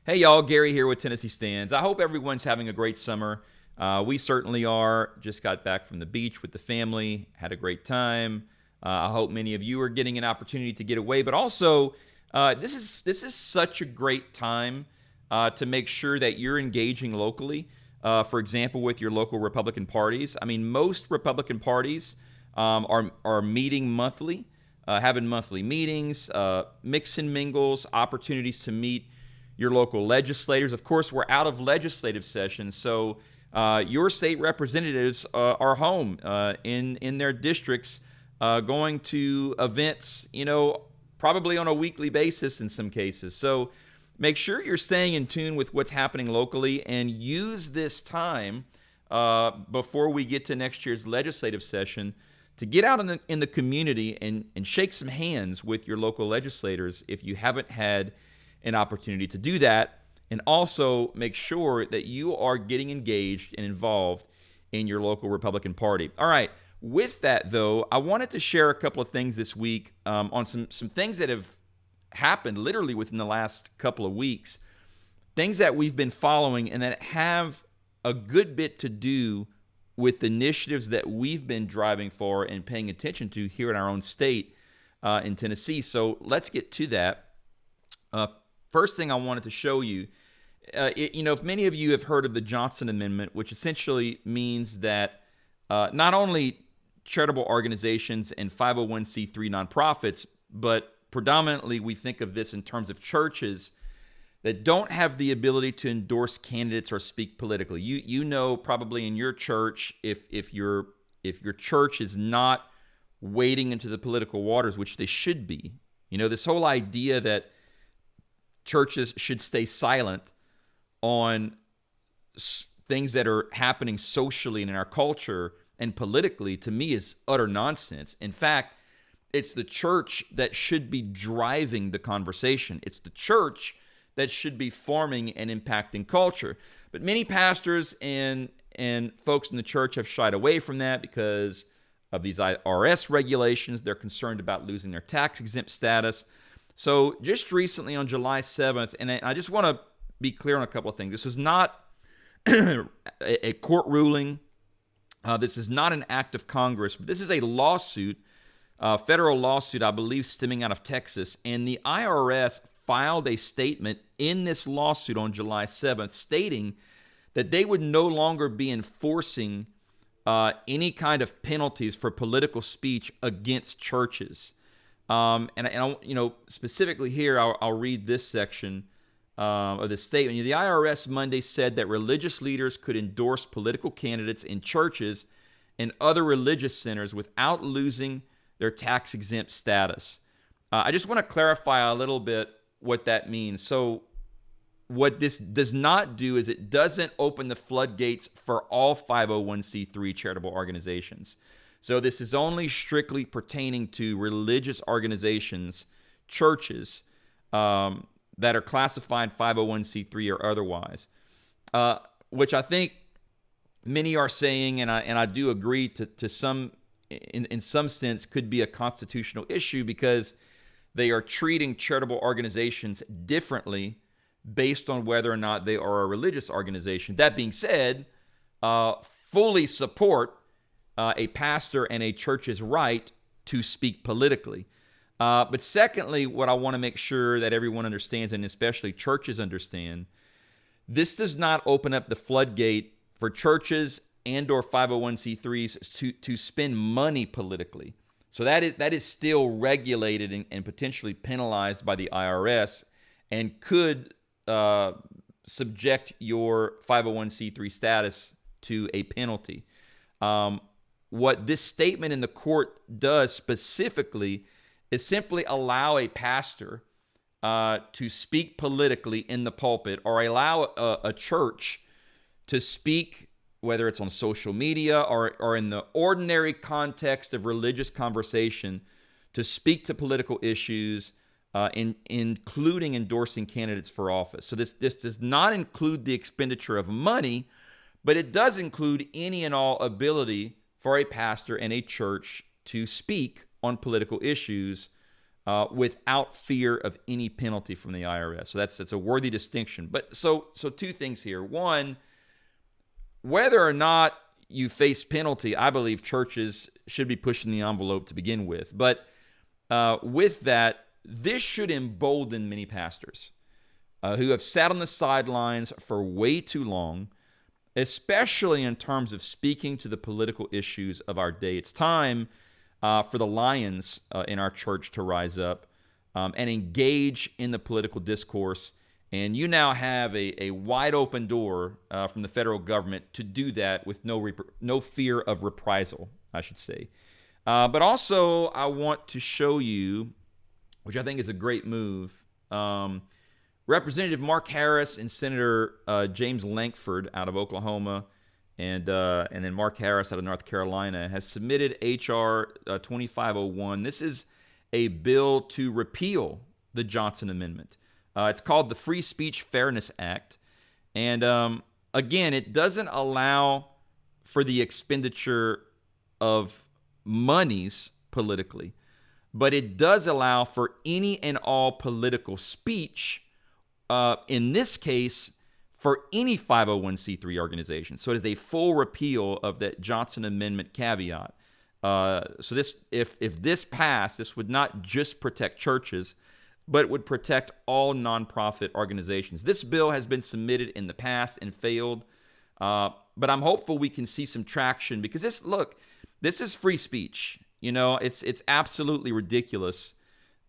Hey y'all, Gary here with Tennessee Stands. I hope everyone's having a great summer. We certainly are. Just got back from the beach with the family, had a great time. I hope many of you are getting an opportunity to get away, but also this is such a great time to make sure that you're engaging locally. For example, with your local Republican parties. I mean, most Republican parties are meeting monthly, having monthly meetings, mix and mingles, opportunities to meet your local legislators. Of course, we're out of legislative session, so your state representatives are home in their districts, going to events, probably on a weekly basis in some cases. So make sure you're staying in tune with what's happening locally and use this time before we get to next year's legislative session to get out in the community and shake some hands with your local legislators if you haven't had an opportunity to do that, and also make sure that you are getting engaged and involved in your local Republican Party. All right, with that though, I wanted to share a couple of things this week on some things that have happened literally within the last couple of weeks, things that we've been following and that have a good bit to do with initiatives that we've been driving for and paying attention to here in our own state in Tennessee. So let's get to that. First thing I wanted to show you, if many of you have heard of the Johnson Amendment, which essentially means that not only charitable organizations and 501c3 nonprofits, but predominantly we think of this in terms of churches that don't have the ability to endorse candidates or speak politically. You know probably in your church, if your church is not wading into the political waters, which they should be, this whole idea that churches should stay silent on things that are happening socially and in our culture and politically, to me, is utter nonsense. In fact, it's the church that should be driving the conversation. It's the church that should be forming and impacting culture. But many pastors and folks in the church have shied away from that because of these IRS regulations. They're concerned about losing their tax-exempt status. So just recently on July 7th, and I just want to be clear on a couple of things. This is not a court ruling. This is not an act of Congress. But this is a lawsuit, federal lawsuit, I believe, stemming out of Texas. And the IRS filed a statement in this lawsuit on July 7th stating that they would no longer be enforcing any kind of penalties for political speech against churches. And specifically here, I'll read this section of this statement. The IRS Monday said that religious leaders could endorse political candidates in churches and other religious centers without losing their tax-exempt status. I just want to clarify a little bit what that means. So what this does not do is it doesn't open the floodgates for all 501c3 charitable organizations. So this is only strictly pertaining to religious organizations, churches that are classified 501c3 or otherwise, which I think many are saying, and I do agree to some, in some sense, could be a constitutional issue because they are treating charitable organizations differently based on whether or not they are a religious organization. That being said, fully support a pastor and a church's right to speak politically. But secondly, what I want to make sure that everyone understands, and especially churches understand, this does not open up the floodgate for churches and or 501c3s to spend money politically. So that is still regulated and potentially penalized by the IRS and could subject your 501c3 status to a penalty. What this statement in the court does specifically is simply allow a pastor to speak politically in the pulpit, or allow a church to speak, whether it's on social media or in the ordinary context of religious conversation, to speak to political issues, including endorsing candidates for office. So this does not include the expenditure of money, but it does include any and all ability for a pastor and a church to speak on political issues without fear of any penalty from the IRS. So that's a worthy distinction. But so two things here. One, whether or not you face penalty, I believe churches should be pushing the envelope to begin with. But with that, this should embolden many pastors who have sat on the sidelines for way too long, especially in terms of speaking to the political issues of our day. It's time for the lions in our church to rise up and engage in the political discourse. And you now have a wide open door from the federal government to do that with no fear of reprisal, I should say. But also, I want to show you, which I think is a great move, Representative Mark Harris and Senator James Lankford out of Oklahoma, and then Mark Harris out of North Carolina, has submitted H.R. 2501. This is a bill to repeal the Johnson Amendment. It's called the Free Speech Fairness Act. And again, it doesn't allow for the expenditure of monies politically, but it does allow for any and all political speech, in this case, for any 501c3 organization. So it is a full repeal of that Johnson Amendment caveat. So this, if this passed, this would not just protect churches, but it would protect all nonprofit organizations. This bill has been submitted in the past and failed, but I'm hopeful we can see some traction because this is free speech. You know, it's absolutely ridiculous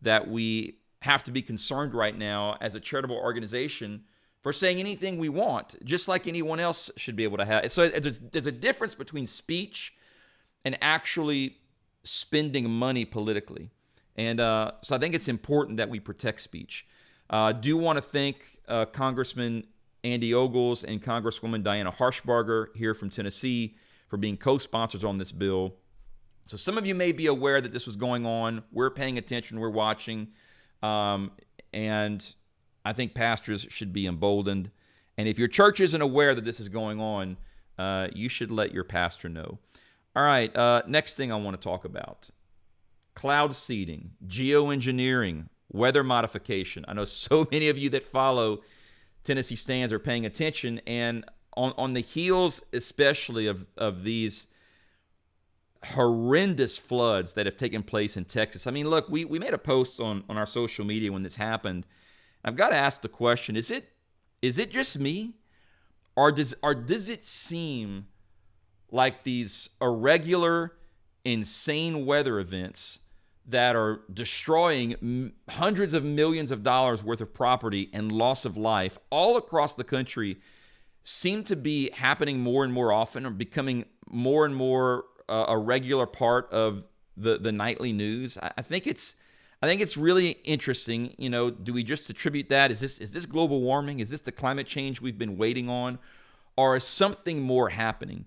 that we have to be concerned right now as a charitable organization for saying anything we want, just like anyone else should be able to have. So there's a difference between speech and actually spending money politically. And so I think it's important that we protect speech. Do want to thank Congressman Andy Ogles and Congresswoman Diana Harshbarger here from Tennessee for being co-sponsors on this bill. So some of you may be aware that this was going on. We're paying attention. We're watching. And I think pastors should be emboldened. And if your church isn't aware that this is going on, you should let your pastor know. All right, next thing I want to talk about. Cloud seeding, geoengineering, weather modification. I know so many of you that follow Tennessee Stands are paying attention, and on the heels especially of these horrendous floods that have taken place in Texas. I mean, look, we made a post on our social media when this happened. I've got to ask the question, is it just me? Or does it seem like these irregular, insane weather events that are destroying hundreds of millions of dollars worth of property and loss of life all across the country seem to be happening more and more often, or becoming more and more a regular part of the nightly news? I think it's really interesting. You know, do we just attribute that? Is this global warming? Is this the climate change we've been waiting on? Or is something more happening?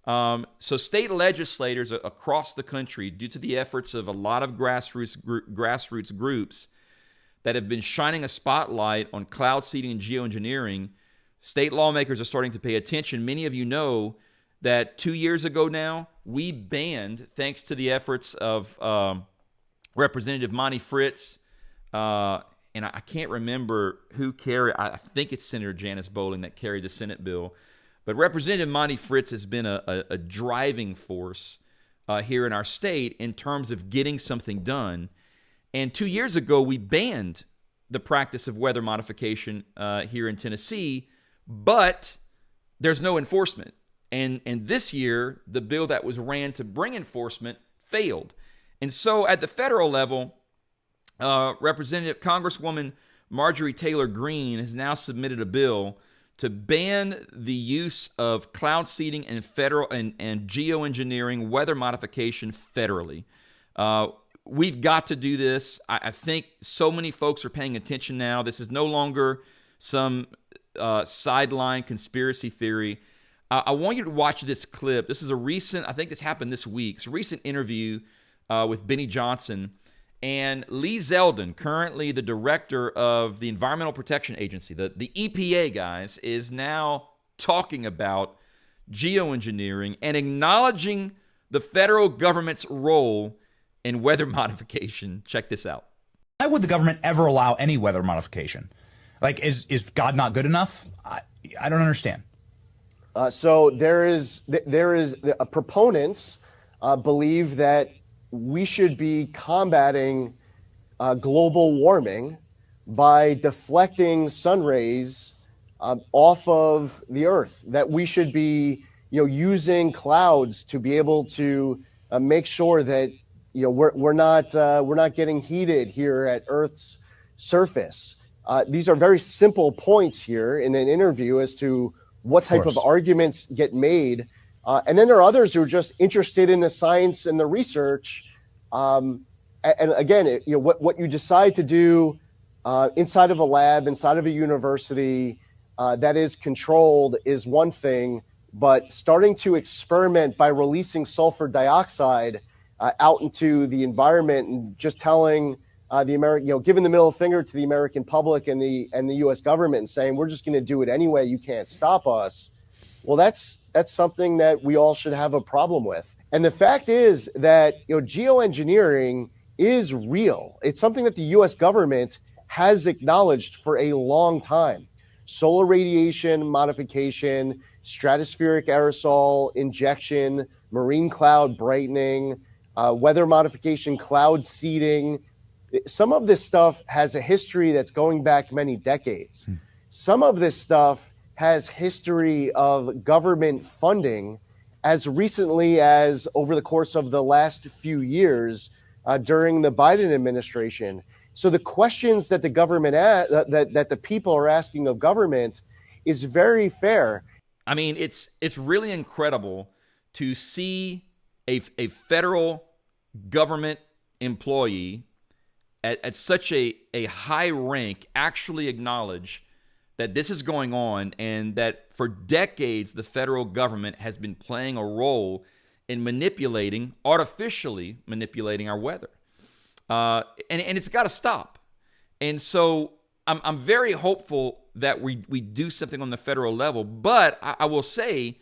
So state legislators across the country, due to the efforts of a lot of grassroots groups that have been shining a spotlight on cloud seeding and geoengineering, state lawmakers are starting to pay attention. Many of you know that 2 years ago now, we banned, thanks to the efforts of Representative Monty Fritz, and I can't remember who carried, I think it's Senator Janice Bowling that carried the Senate bill, but Representative Monty Fritz has been a driving force here in our state in terms of getting something done. And 2 years ago, we banned the practice of weather modification here in Tennessee, but there's no enforcement. And this year, the bill that was ran to bring enforcement failed. And so at the federal level, Congresswoman Marjorie Taylor Greene has now submitted a bill to ban the use of cloud seeding and federal and geoengineering weather modification federally. We've got to do this. I think so many folks are paying attention now. This is no longer some sideline conspiracy theory. I want you to watch this clip. This is I think this happened this week. It's a recent interview with Benny Johnson. And Lee Zeldin, currently the director of the Environmental Protection Agency, the EPA, guys, is now talking about geoengineering and acknowledging the federal government's role in weather modification. Check this out. Why would the government ever allow any weather modification? Like, is God not good enough? I don't understand. So there is proponents believe that we should be combating global warming by deflecting sun rays off of the Earth. That we should be, using clouds to be able to make sure that we're not getting heated here at Earth's surface. These are very simple points here in an interview as to what type of arguments get made. And then there are others who are just interested in the science and the research. And again, what you decide to do inside of a lab, inside of a university that is controlled is one thing, but starting to experiment by releasing sulfur dioxide out into the environment and just telling the American, giving the middle finger to the American public and the U.S. government and saying we're just going to do it anyway, you can't stop us. Well, that's something that we all should have a problem with. And the fact is that geoengineering is real. It's something that the U.S. government has acknowledged for a long time. Solar radiation modification, stratospheric aerosol injection, marine cloud brightening, weather modification, cloud seeding. Some of this stuff has a history that's going back many decades. Some of this stuff has history of government funding as recently as over the course of the last few years during the Biden administration. So the questions that the government that the people are asking of government is very fair. I mean, it's really incredible to see a federal government employee at such a high rank actually acknowledge that this is going on and that for decades the federal government has been playing a role in artificially manipulating our weather. And it's got to stop. And so I'm very hopeful that we do something on the federal level. But I will say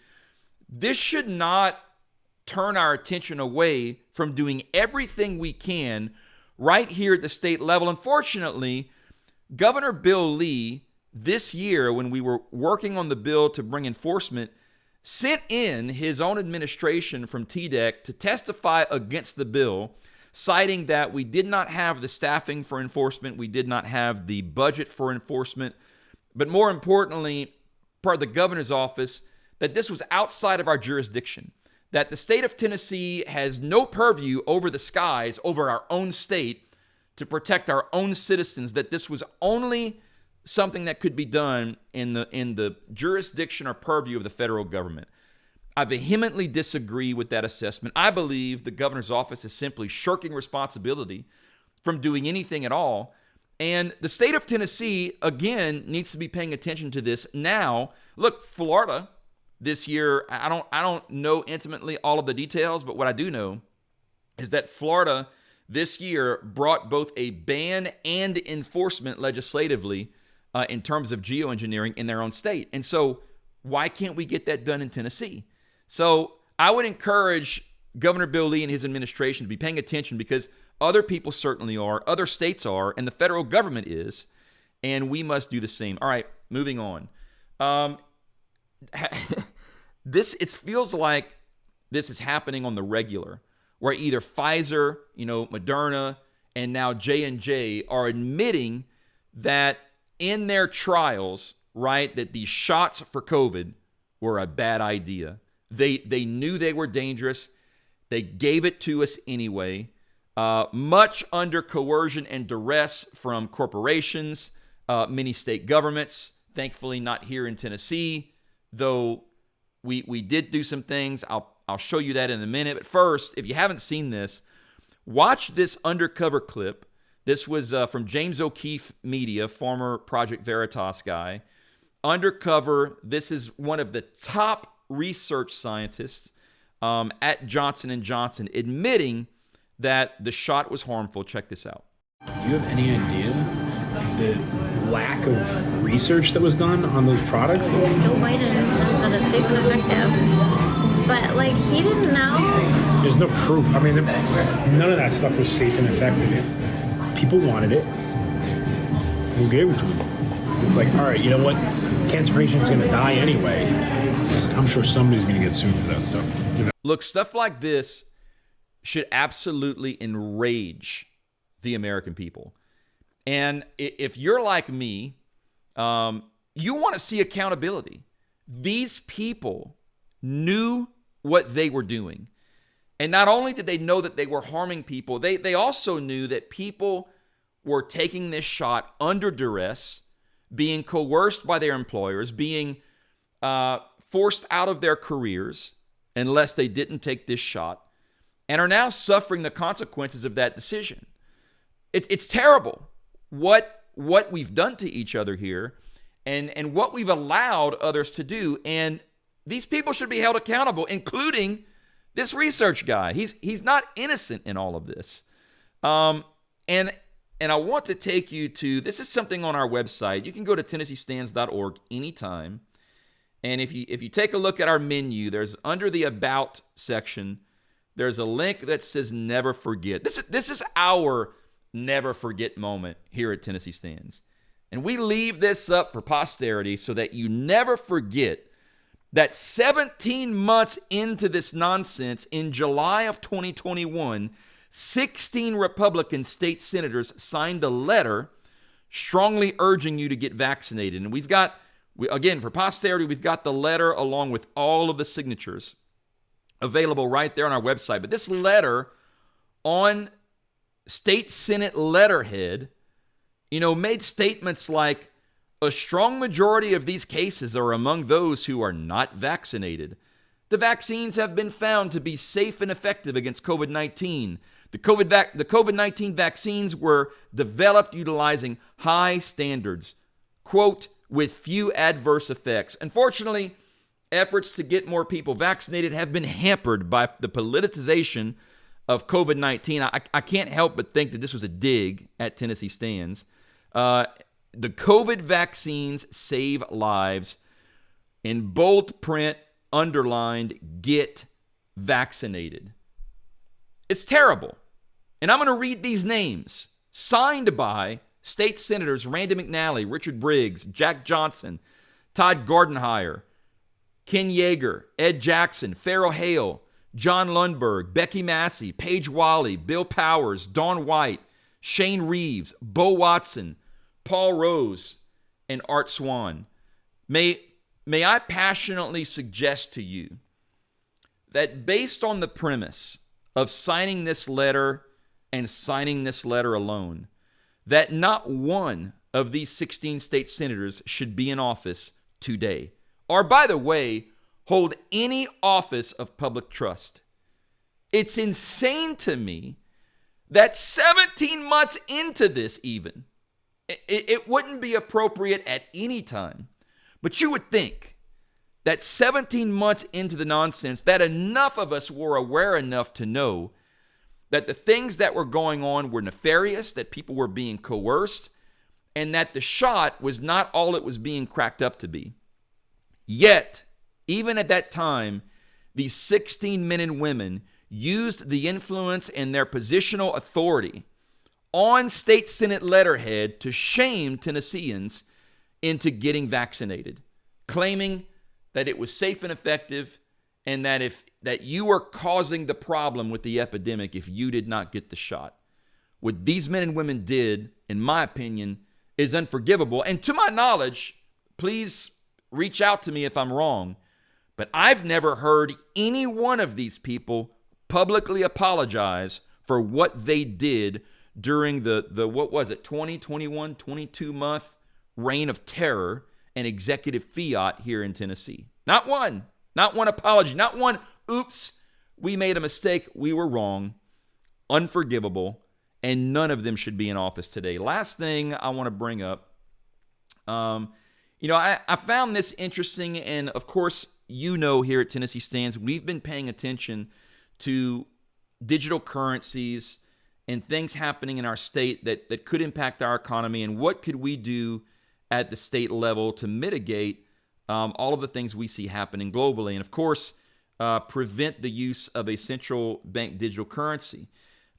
this should not turn our attention away from doing everything we can right here at the state level. Unfortunately, Governor Bill Lee, this year when we were working on the bill to bring enforcement, sent in his own administration from TDEC to testify against the bill, citing that we did not have the staffing for enforcement, we did not have the budget for enforcement, but more importantly, part of the governor's office, that this was outside of our jurisdiction, that the state of Tennessee has no purview over the skies, over our own state, to protect our own citizens, that this was only something that could be done in the jurisdiction or purview of the federal government. I vehemently disagree with that assessment. I believe the governor's office is simply shirking responsibility from doing anything at all. And the state of Tennessee, again, needs to be paying attention to this now. Look, Florida this year, I don't know intimately all of the details, but what I do know is that Florida this year brought both a ban and enforcement legislatively in terms of geoengineering in their own state. And so why can't we get that done in Tennessee? So I would encourage Governor Bill Lee and his administration to be paying attention, because other people certainly are, other states are, and the federal government is, and we must do the same. All right, moving on. It feels like this is happening on the regular, where either Pfizer, Moderna, and now J&J are admitting that in their trials, right, that these shots for COVID were a bad idea. They knew they were dangerous. They gave it to us anyway, much under coercion and duress from corporations, many state governments, thankfully not here in Tennessee, though we did do some things. I'll show you that in a minute. But first, if you haven't seen this, watch this undercover clip. This was from James O'Keefe Media, former Project Veritas guy. Undercover, this is one of the top research scientists at Johnson & Johnson admitting that the shot was harmful. Check this out. Do you have any idea the lack of research that was done on those products? Joe Biden says that it's safe and effective, but he didn't know. There's no proof. I mean, none of that stuff was safe and effective. People wanted it. Who gave it to them? It's like, all right, you know what? Cancer patient's going to die anyway. I'm sure somebody's going to get sued for that stuff. You know? Look, stuff like this should absolutely enrage the American people. And if you're like me, you want to see accountability. These people knew what they were doing. And not only did they know that they were harming people, they also knew that people were taking this shot under duress, being coerced by their employers, being forced out of their careers unless they didn't take this shot, and are now suffering the consequences of that decision. It's terrible what we've done to each other here and what we've allowed others to do. And these people should be held accountable, including this research guy. He's not innocent in all of this. And I want to take you to, this is something on our website. You can go to TennesseeStands.org anytime. And if you take a look at our menu, there's under the About section, there's a link that says Never Forget. This is our never forget moment here at Tennessee Stands. And we leave this up for posterity so that you never forget that 17 months into this nonsense, in July of 2021, 16 Republican state senators signed a letter strongly urging you to get vaccinated. And again, for posterity, we've got the letter along with all of the signatures available right there on our website. But this letter on state Senate letterhead, made statements like, a strong majority of these cases are among those who are not vaccinated. The vaccines have been found to be safe and effective against COVID-19. The COVID-19 vaccines were developed utilizing high standards, quote, with few adverse effects. Unfortunately, efforts to get more people vaccinated have been hampered by the politicization of COVID-19. I can't help but think that this was a dig at Tennessee Stands. The COVID vaccines save lives. In bold print, underlined, get vaccinated. It's terrible. And I'm going to read these names signed by state senators Randy McNally, Richard Briggs, Jack Johnson, Todd Gardenhire, Ken Yeager, Ed Jackson, Farrell Hale, John Lundberg, Becky Massey, Paige Wiley, Bill Powers, Dawn White, Shane Reeves, Bo Watson, Paul Rose, and Art Swan. May I passionately suggest to you that based on the premise of signing this letter and signing this letter alone, that not one of these 16 state senators should be in office today, or, by the way, hold any office of public trust. It's insane to me that 17 months into this even, it wouldn't be appropriate at any time. But you would think that 17 months into the nonsense, that enough of us were aware enough to know that the things that were going on were nefarious, that people were being coerced, and that the shot was not all it was being cracked up to be. Yet, even at that time, these 16 men and women used the influence and their positional authority on state Senate letterhead to shame Tennesseans into getting vaccinated, claiming that it was safe and effective, and that you were causing the problem with the epidemic if you did not get the shot. What these men and women did, in my opinion, is unforgivable. And to my knowledge, please reach out to me if I'm wrong, but I've never heard any one of these people publicly apologize for what they did during the 21, 22-month reign of terror and executive fiat here in Tennessee. Not one apology, not one, oops, we made a mistake, we were wrong, unforgivable, and none of them should be in office today. Last thing I want to bring up, I found this interesting, and of course, here at Tennessee Stands, we've been paying attention to digital currencies and things happening in our state that could impact our economy, and what could we do at the state level to mitigate all of the things we see happening globally, and of course, prevent the use of a central bank digital currency.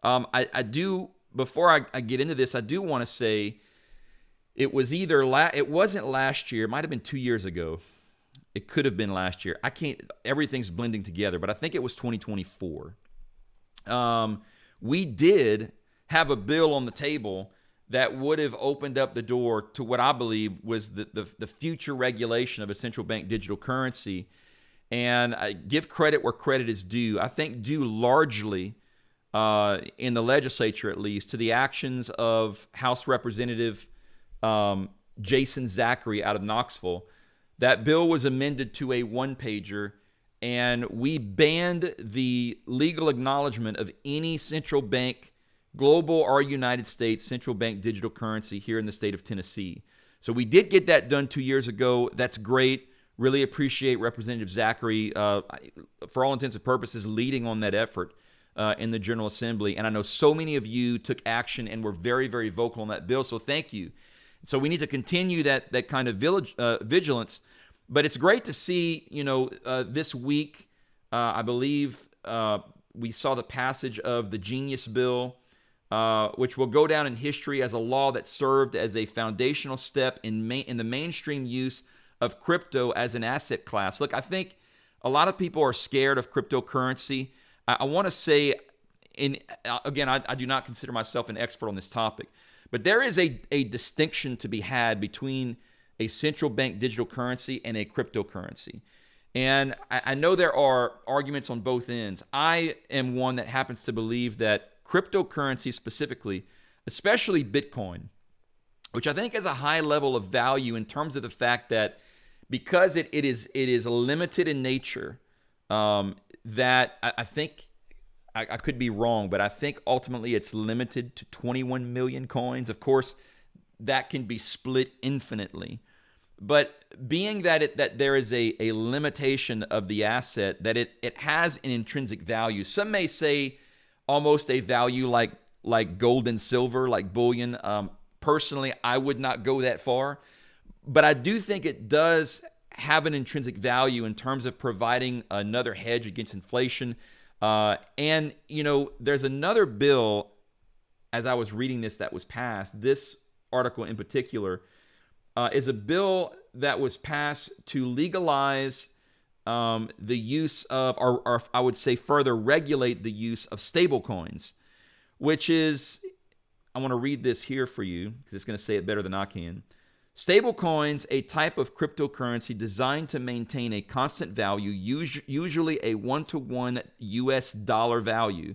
I do before I get into this, I do want to say it was it wasn't last year. It might have been 2 years ago. It could have been last year. Everything's blending together, but I think it was 2024. We did have a bill on the table that would have opened up the door to what I believe was the future regulation of a central bank digital currency. And I give credit where credit is due. I think due largely, in the legislature at least, to the actions of House Representative Jason Zachary out of Knoxville. That bill was amended to a one-pager, and we banned the legal acknowledgement of any central bank, global or United States central bank digital currency here in the state of Tennessee. So we did get that done 2 years ago. That's great. Really appreciate Representative Zachary, for all intents and purposes, leading on that effort in the General Assembly. And I know so many of you took action and were very, very vocal on that bill, so thank you. So we need to continue that kind of vigilance. But it's great to see, this week, I believe we saw the passage of the Genius Bill, which will go down in history as a law that served as a foundational step in the mainstream use of crypto as an asset class. Look, I think a lot of people are scared of cryptocurrency. I want to say, again, I do not consider myself an expert on this topic, but there is a distinction to be had between a central bank digital currency and a cryptocurrency. And I know there are arguments on both ends. I am one that happens to believe that cryptocurrency specifically, especially Bitcoin, which I think has a high level of value in terms of the fact that because it is limited in nature, that I think, I could be wrong, but I think ultimately it's limited to 21 million coins. Of course, that can be split infinitely. But being that there is a limitation of the asset, that it has an intrinsic value. Some may say almost a value like gold and silver, like bullion. Personally, I would not go that far. But I do think it does have an intrinsic value in terms of providing another hedge against inflation. And, there's another bill, as I was reading this, that was passed. This article in particular is a bill that was passed to legalize the use of, or I would say further regulate the use of stablecoins, which is, I want to read this here for you because it's going to say it better than I can. Stablecoins, a type of cryptocurrency designed to maintain a constant value, usually a one-to-one US dollar value,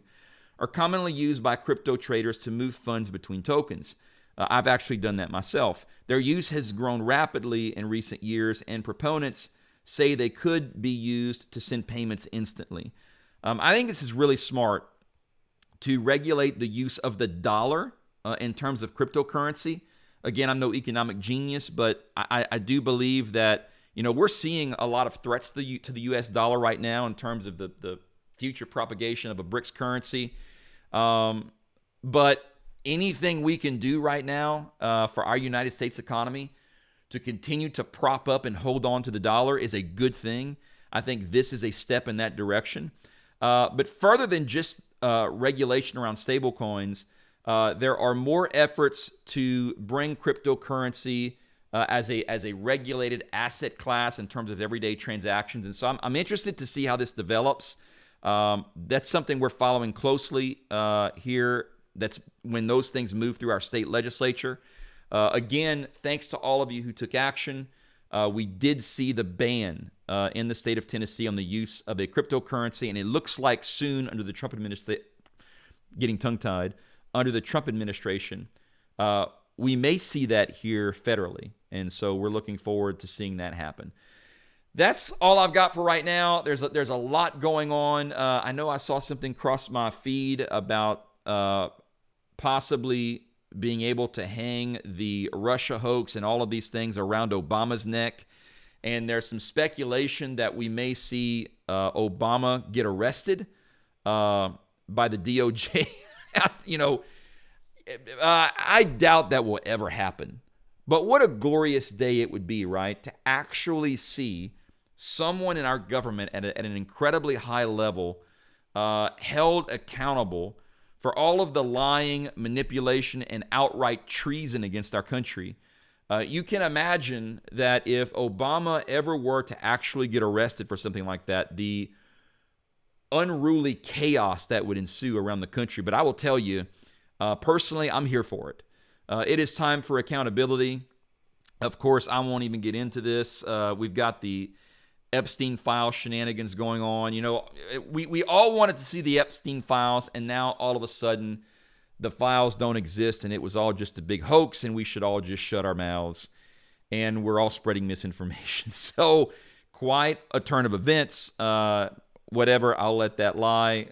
are commonly used by crypto traders to move funds between tokens. I've actually done that myself. Their use has grown rapidly in recent years, and proponents say they could be used to send payments instantly. I think this is really smart to regulate the use of the dollar in terms of cryptocurrency. Again, I'm no economic genius, but I do believe that, we're seeing a lot of threats to the U.S. dollar right now in terms of the future propagation of a BRICS currency. But anything we can do right now for our United States economy to continue to prop up and hold on to the dollar is a good thing. I think this is a step in that direction. But further than just regulation around stablecoins, there are more efforts to bring cryptocurrency as a regulated asset class in terms of everyday transactions. And so I'm interested to see how this develops. That's something we're following closely here. That's when those things move through our state legislature. Again, thanks to all of you who took action. We did see the ban in the state of Tennessee on the use of a cryptocurrency, and it looks like soon under the Trump administration, getting tongue-tied, under the Trump administration, we may see that here federally. And so we're looking forward to seeing that happen. That's all I've got for right now. There's a lot going on. I know I saw something cross my feed about possibly being able to hang the Russia hoax and all of these things around Obama's neck. And there's some speculation that we may see Obama get arrested by the DOJ. I doubt that will ever happen. But what a glorious day it would be, right? To actually see someone in our government at an incredibly high level held accountable for all of the lying, manipulation, and outright treason against our country. You can imagine that if Obama ever were to actually get arrested for something like that, the unruly chaos that would ensue around the country. But I will tell you, personally, I'm here for it. It is time for accountability. Of course, I won't even get into this. We've got the Epstein file shenanigans going on. You know, we all wanted to see the Epstein files, and now all of a sudden the files don't exist, and it was all just a big hoax, and we should all just shut our mouths, and we're all spreading misinformation. So quite a turn of events. Whatever, I'll let that lie.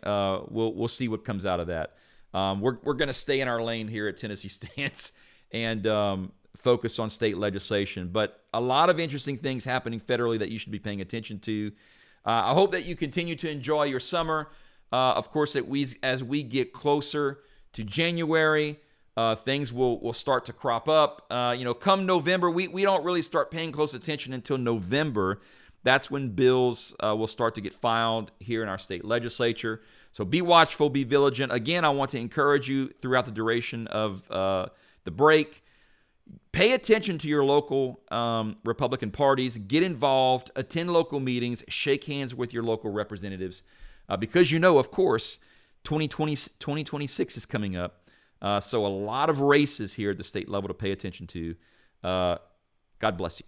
We'll see what comes out of that. We're going to stay in our lane here at Tennessee Stance and focus on state legislation. But a lot of interesting things happening federally that you should be paying attention to. I hope that you continue to enjoy your summer. Of course, as we get closer to January, things will start to crop up. Come November, we don't really start paying close attention until November. That's when bills will start to get filed here in our state legislature. So be watchful, be vigilant. Again, I want to encourage you throughout the duration of the break. Pay attention to your local Republican parties. Get involved. Attend local meetings. Shake hands with your local representatives. Because of course, 2026 is coming up. So a lot of races here at the state level to pay attention to. God bless you.